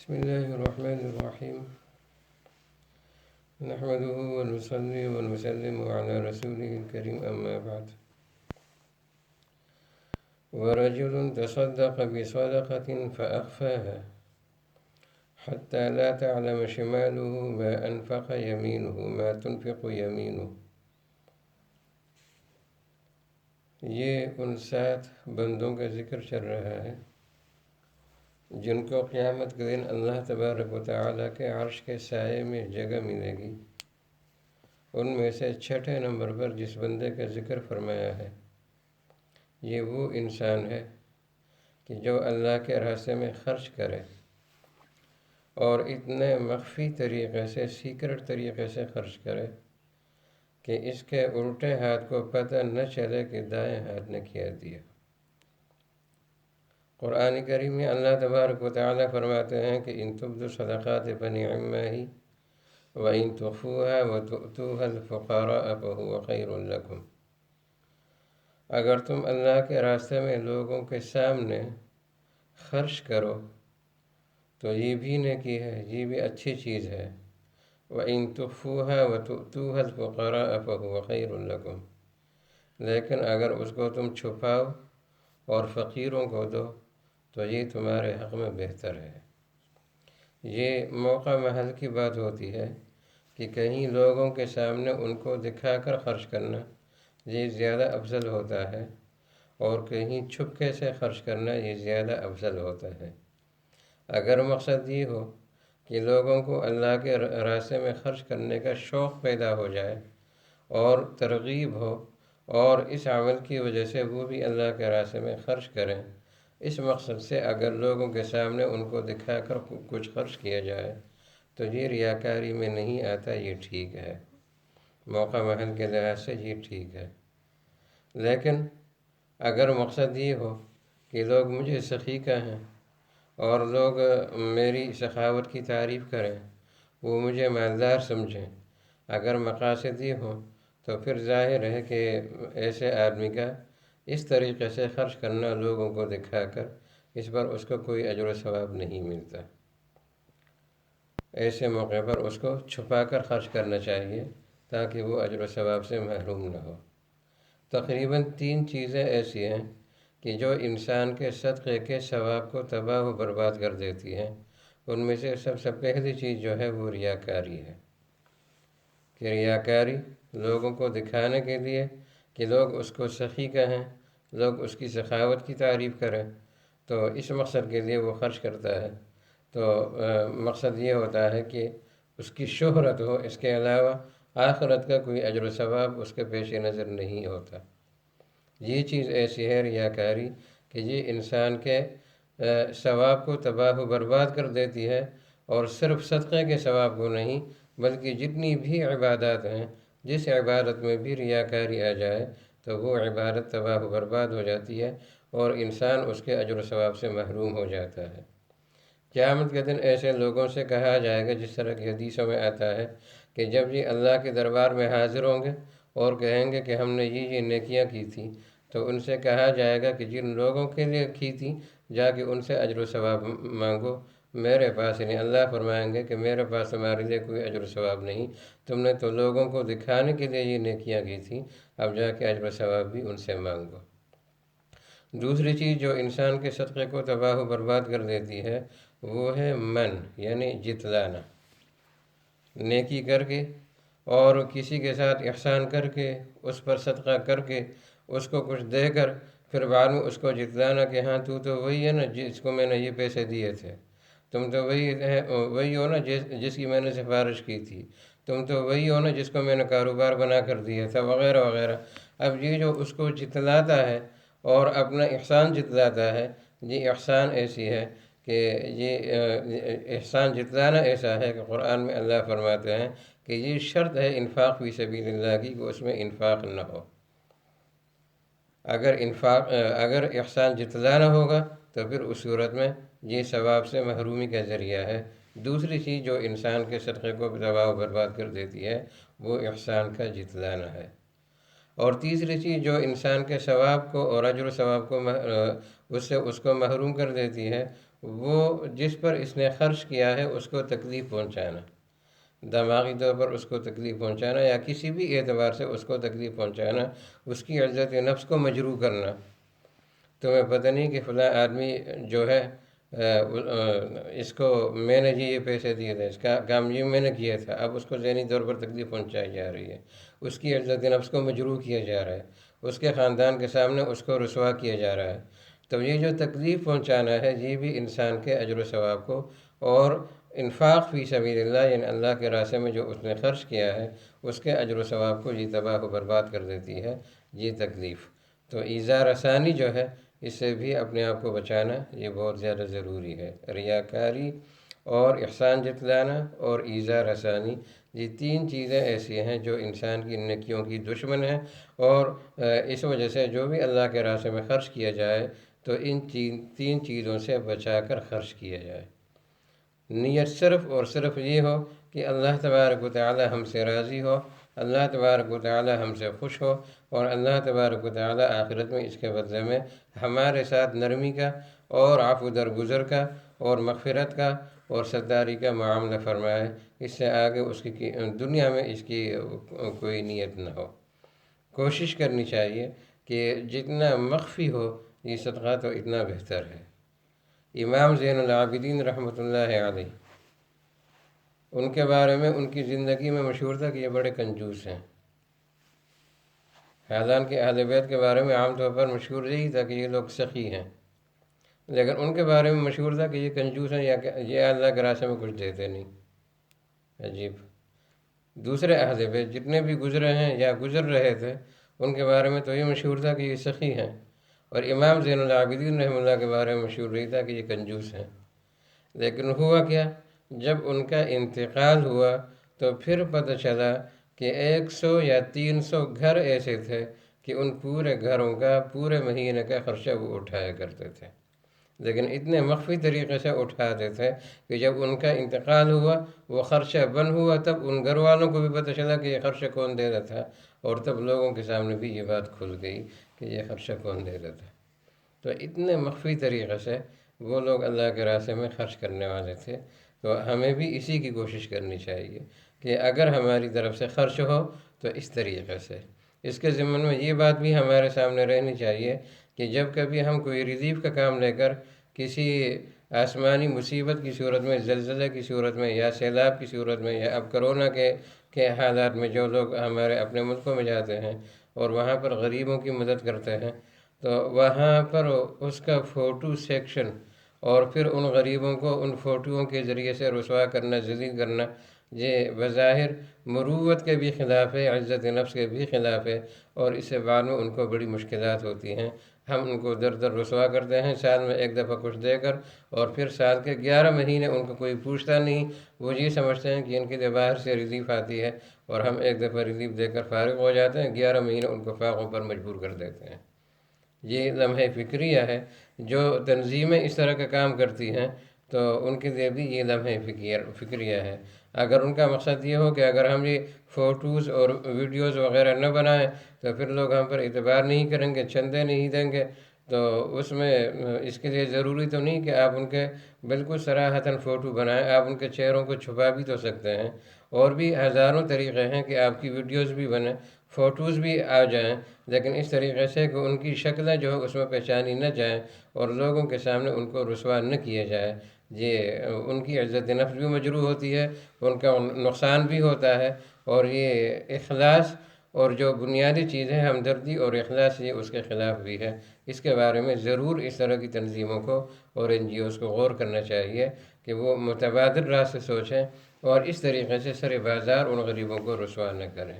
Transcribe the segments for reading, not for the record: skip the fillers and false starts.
بسم الله الرحمن الرحيم. نحمده ونصلي ونسلم على رسوله الكريم، أما بعد. ورجل تصدق بصدقة فأخفاها حتى لا تعلم شماله ما أنفق يمينه ما تنفق يمينه. یہ ان 7 بندوں کا ذکر چل رہا ہے جن کو قیامت کے دن اللہ تبارک و تعالیٰ کے عرش کے سائے میں جگہ ملے گی۔ ان میں سے 6 نمبر پر جس بندے کا ذکر فرمایا ہے، یہ وہ انسان ہے کہ جو اللہ کے راستے میں خرچ کرے اور اتنے مخفی طریقے سے، سیکرٹ طریقے سے خرچ کرے کہ اس کے الٹے ہاتھ کو پتہ نہ چلے کہ دائیں ہاتھ نے کیا دیا۔ قرآن کریم میں اللہ تبارک و تعالیٰ فرماتے ہیں کہ ان تبدوا الصدقات فنعما ہی وَإِن تُخْفُوهَا وَتُؤْتُوهَا الْفُقَرَاءَ فَهُوَ خَيْرٌ لَكُمْ۔ اگر تم اللہ کے راستے میں لوگوں کے سامنے خرچ کرو تو یہ بھی نیکی ہے، یہ بھی اچھی چیز ہے۔ وَإِن تُخْفُوهَا وَتُؤْتُوهَا الْفُقَرَاءَ فَهُوَ خَيْرٌ لَكُمْ، لیکن اگر اس کو تم چھپاؤ اور فقیروں کو دو تو یہ تمہارے حق میں بہتر ہے۔ یہ موقع محل کی بات ہوتی ہے کہ کہیں لوگوں کے سامنے ان کو دکھا کر خرچ کرنا یہ زیادہ افضل ہوتا ہے، اور کہیں چھپکے سے خرچ کرنا یہ زیادہ افضل ہوتا ہے۔ اگر مقصد یہ ہو کہ لوگوں کو اللہ کے راستے میں خرچ کرنے کا شوق پیدا ہو جائے اور ترغیب ہو، اور اس عمل کی وجہ سے وہ بھی اللہ کے راستے میں خرچ کریں، اس مقصد سے اگر لوگوں کے سامنے ان کو دکھا کر کچھ خرچ کیا جائے تو یہ ریاکاری میں نہیں آتا، یہ ٹھیک ہے، موقع محل کے لحاظ سے یہ ٹھیک ہے۔ لیکن اگر مقصد یہ ہو کہ لوگ مجھے سخی کہیں اور لوگ میری سخاوت کی تعریف کریں، وہ مجھے مالدار سمجھیں، اگر مقاصد یہ ہوں تو پھر ظاہر ہے کہ ایسے آدمی کا اس طریقے سے خرچ کرنا لوگوں کو دکھا کر، اس پر اس کو کوئی اجر و ثواب نہیں ملتا۔ ایسے موقع پر اس کو چھپا کر خرچ کرنا چاہیے تاکہ وہ اجر و ثواب سے محروم نہ ہو۔ تقریباً 3 چیزیں ایسی ہیں کہ جو انسان کے صدقے کے ثواب کو تباہ و برباد کر دیتی ہیں۔ ان میں سے سب سے پہلی چیز جو ہے وہ ریاکاری ہے، کہ ریاکاری لوگوں کو دکھانے کے لیے کہ لوگ اس کو سخی کہیں، لوگ اس کی سخاوت کی تعریف کریں، تو اس مقصد کے لیے وہ خرچ کرتا ہے۔ تو مقصد یہ ہوتا ہے کہ اس کی شہرت ہو، اس کے علاوہ آخرت کا کوئی اجر و ثواب اس کے پیش نظر نہیں ہوتا۔ یہ چیز ایسی ہے ریاکاری کہ یہ انسان کے ثواب کو تباہ و برباد کر دیتی ہے، اور صرف صدقے کے ثواب کو نہیں بلکہ جتنی بھی عبادات ہیں، جس عبادت میں بھی ریاکاری آ جائے تو وہ عبادت تباہ و برباد ہو جاتی ہے اور انسان اس کے اجر و ثواب سے محروم ہو جاتا ہے۔ قیامت کے دن ایسے لوگوں سے کہا جائے گا، جس طرح کی حدیثوں میں آتا ہے کہ جب یہ اللہ کے دربار میں حاضر ہوں گے اور کہیں گے کہ ہم نے یہ نیکیاں کی تھیں، تو ان سے کہا جائے گا کہ جن لوگوں کے لیے کی تھی جا کے ان سے اجر و ثواب مانگو، میرے پاس نہیں۔ اللہ فرمائیں گے کہ میرے پاس تمہارے لیے کوئی اجر و ثواب نہیں، تم نے تو لوگوں کو دکھانے کے لیے یہ نیکیاں کی تھیں، اب جا کے اجر و ثواب بھی ان سے مانگو۔ دوسری چیز جو انسان کے صدقے کو تباہ و برباد کر دیتی ہے وہ ہے من، یعنی جتلانا۔ نیکی کر کے اور کسی کے ساتھ احسان کر کے، اس پر صدقہ کر کے، اس کو کچھ دے کر پھر بعد میں اس کو جتلانا کہ ہاں تو وہی ہے نا جس کو میں نے یہ پیسے دیے تھے، تم تو وہی ہو نا جس کی میں نے سفارش کی تھی، تم تو وہی ہو نا جس کو میں نے کاروبار بنا کر دیا تھا، وغیرہ وغیرہ۔ اب یہ جو اس کو جتلاتا ہے اور اپنا احسان جتلاتا ہے، یہ احسان ایسی ہے کہ یہ احسان جتلانا ایسا ہے کہ قرآن میں اللہ فرماتے ہیں کہ یہ شرط ہے انفاق فی سبیل اللہ کی کہ اس میں انفاق نہ ہو۔ اگر احسان جتلانا ہوگا تو پھر اس صورت میں یہ ثواب سے محرومی کا ذریعہ ہے۔ دوسری چیز جو انسان کے صدقے کو تباہ و برباد کر دیتی ہے وہ احسان کا جتلانا ہے۔ اور تیسری چیز جو انسان کے ثواب کو اور اجر و ثواب کو اس کو محروم کر دیتی ہے وہ جس پر اس نے خرچ کیا ہے اس کو تکلیف پہنچانا، دماغی طور پر اس کو تکلیف پہنچانا یا کسی بھی اعتبار سے اس کو تکلیف پہنچانا، اس کی عزت نفس کو مجروح کرنا۔ تمہیں پتہ نہیں کہ فلاں آدمی جو ہے اس کو میں نے جی یہ پیسے دیے تھے، اس کا کام یہ میں نے کیا تھا، اب اس کو ذہنی طور پر تکلیف پہنچائی جا رہی ہے، اس کی عزت نفس کو مجروح کیا جا رہا ہے، اس کے خاندان کے سامنے اس کو رسوا کیا جا رہا ہے۔ تو یہ جو تکلیف پہنچانا ہے یہ بھی انسان کے اجر و ثواب کو، اور انفاق فی سبیل اللہ یعنی اللہ کے راستے میں جو اس نے خرچ کیا ہے اس کے اجر و ثواب کو یہ تباہ و برباد کر دیتی ہے یہ تکلیف۔ تو ایذا رسانی جو ہے اس سے بھی اپنے آپ کو بچانا یہ بہت زیادہ ضروری ہے۔ ریاکاری اور احسان جتلانا اور ایذا رسانی، یہ تین چیزیں ایسی ہیں جو انسان کی نیکیوں کی دشمن ہیں، اور اس وجہ سے جو بھی اللہ کے راستے میں خرچ کیا جائے تو ان تین چیزوں سے بچا کر خرچ کیا جائے۔ نیت صرف اور صرف یہ ہو کہ اللہ تبارک و تعالی ہم سے راضی ہو، اللہ تبارک و تعالی ہم سے خوش ہو، اور اللہ تبارک و تعالی آخرت میں اس کے بدلے میں ہمارے ساتھ نرمی کا اور عفو درگزر کا اور مغفرت کا اور ستاری کا معاملہ فرمائے۔ اس سے آگے اس کی دنیا میں اس کی کوئی نیت نہ ہو۔ کوشش کرنی چاہیے کہ جتنا مخفی ہو یہ صدقہ تو اتنا بہتر ہے۔ امام زین العابدین رحمۃ اللہ علیہ، ان کے بارے میں ان کی زندگی میں مشہور تھا کہ یہ بڑے کنجوس ہیں۔ حالانکہ اہل بیت کے بارے میں عام طور پر مشہور یہی تھا کہ یہ لوگ سخی ہیں، لیکن ان کے بارے میں مشہور تھا کہ یہ کنجوس ہیں یا کہ یہ اللہ کے راستے میں کچھ دیتے نہیں۔ عجیب۔ دوسرے اہل بیت جتنے بھی گزرے ہیں یا گزر رہے تھے ان کے بارے میں تو یہ مشہور تھا کہ یہ سخی ہیں، اور امام زین العابدین رحمہ اللہ کے بارے میں مشہور رہی تھا کہ یہ کنجوس ہیں۔ لیکن ہوا کیا، جب ان کا انتقال ہوا تو پھر پتہ چلا کہ 100 یا 300 گھر ایسے تھے کہ ان پورے گھروں کا پورے مہینے کا خرچہ وہ اٹھایا کرتے تھے، لیکن اتنے مخفی طریقے سے اٹھاتے تھے کہ جب ان کا انتقال ہوا وہ خرچہ بند ہوا تب ان گھر والوں کو بھی پتہ چلا کہ یہ خرچہ کون دے رہا تھا، اور تب لوگوں کے سامنے بھی یہ بات کھل گئی کہ یہ خرچہ کون دے رہا تھا۔ تو اتنے مخفی طریقے سے وہ لوگ اللہ کے راستے میں خرچ کرنے والے تھے۔ تو ہمیں بھی اسی کی کوشش کرنی چاہیے کہ اگر ہماری طرف سے خرچ ہو تو اس طریقے سے۔ اس کے ضمن میں یہ بات بھی ہمارے سامنے رہنی چاہیے کہ جب کبھی ہم کوئی ریلیف کا کام لے کر کسی آسمانی مصیبت کی صورت میں، زلزلے کی صورت میں یا سیلاب کی صورت میں یا اب کرونا کے حالات میں جو لوگ ہمارے اپنے ملکوں میں جاتے ہیں اور وہاں پر غریبوں کی مدد کرتے ہیں، تو وہاں پر اس کا فوٹو سیکشن اور پھر ان غریبوں کو ان فوٹوؤں کے ذریعے سے رسوا کرنا، ذلیل کرنا، یہ بظاہر مروت کے بھی خلاف ہے، عزت نفس کے بھی خلاف ہے، اور اس سے بعد میں ان کو بڑی مشکلات ہوتی ہیں۔ ہم ان کو در در رسوا کرتے ہیں سال میں ایک دفعہ کچھ دے کر، اور پھر سال کے 11 مہینے ان کو کوئی پوچھتا نہیں، وہ یہ سمجھتے ہیں کہ ان کے لیے باہر سے ریلیف آتی ہے، اور ہم ایک دفعہ ریلیف دے کر فارغ ہو جاتے ہیں، 11 مہینے ان کو فاقوں پر مجبور کر دیتے ہیں۔ یہ لمحہ فکریہ ہے۔ جو تنظیمیں اس طرح کا کام کرتی ہیں تو ان کے لیے بھی یہ لمحہ فکریہ ہے۔ اگر ان کا مقصد یہ ہو کہ اگر ہم یہ فوٹوز اور ویڈیوز وغیرہ نہ بنائیں تو پھر لوگ ہم پر اعتبار نہیں کریں گے، چندے نہیں دیں گے، تو اس میں اس کے لیے ضروری تو نہیں کہ آپ ان کے بالکل صراحتاً فوٹو بنائیں، آپ ان کے چہروں کو چھپا بھی تو سکتے ہیں، اور بھی ہزاروں طریقے ہیں کہ آپ کی ویڈیوز بھی بنیں، فوٹوز بھی آ جائیں، لیکن اس طریقے سے کہ ان کی شکلیں جو ہے اس میں پہچانی نہ جائیں اور لوگوں کے سامنے ان کو رسوا نہ کیا جائے۔ یہ ان کی عزت نفس بھی مجروح ہوتی ہے، ان کا نقصان بھی ہوتا ہے، اور یہ اخلاص اور جو بنیادی چیز ہے ہمدردی اور اخلاص، یہ اس کے خلاف بھی ہے۔ اس کے بارے میں ضرور اس طرح کی تنظیموں کو اور NGOs کو غور کرنا چاہیے کہ وہ متبادل راہ سے سوچیں اور اس طریقے سے سر بازار ان غریبوں کو رسوا نہ کریں۔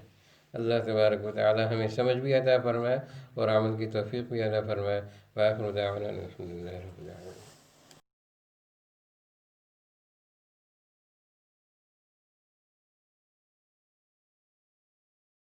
اللہ تبارک و تعالی ہمیں سمجھ بھی عطا فرمائے اور عمل کی توفیق بھی عطا فرمائے۔ وآخر دعوانا الحمد للہ رب العالمین۔